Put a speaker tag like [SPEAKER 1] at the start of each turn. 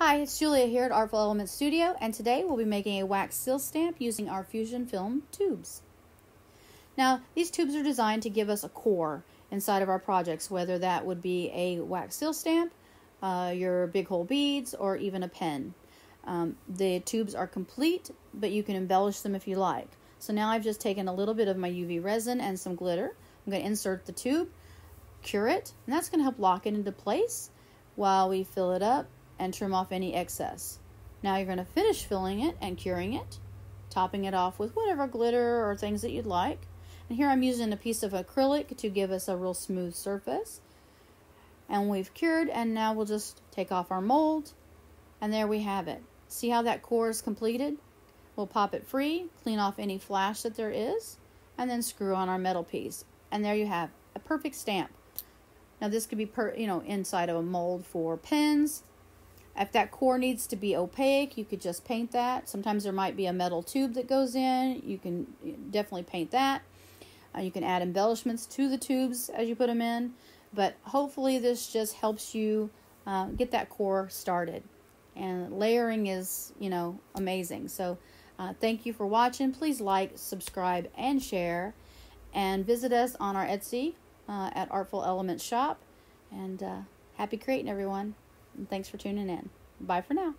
[SPEAKER 1] Hi, it's Julia here at Artful Elements Studio, and today we'll be making a wax seal stamp using our Fusion film tubes. Now, these tubes are designed to give us a core inside of our projects, whether that would be a wax seal stamp, your big hole beads, or even a pen. The tubes are complete, but you can embellish them if you like. So now I've just taken a little bit of my UV resin and some glitter. I'm going to insert the tube, cure it, and that's going to help lock it into place while we fill it up and trim off any excess. Now you're going to finish filling it and curing it, topping it off with whatever glitter or things that you'd like. And here I'm using a piece of acrylic to give us a real smooth surface. And we've cured, and now we'll just take off our mold, and there we have it. See how that core is completed? We'll pop it free, clean off any flash that there is, and then screw on our metal piece. And there you have a perfect stamp. Now this could be inside of a mold for pens. If that core needs to be opaque, you could just paint that. Sometimes there might be a metal tube that goes in. You can definitely paint that. You can add embellishments to the tubes as you put them in. But hopefully this just helps you get that core started. And layering is, amazing. So thank you for watching. Please like, subscribe, and share. And visit us on our Etsy at Artful Elements Shop. And happy creating, everyone. And thanks for tuning in. Bye for now.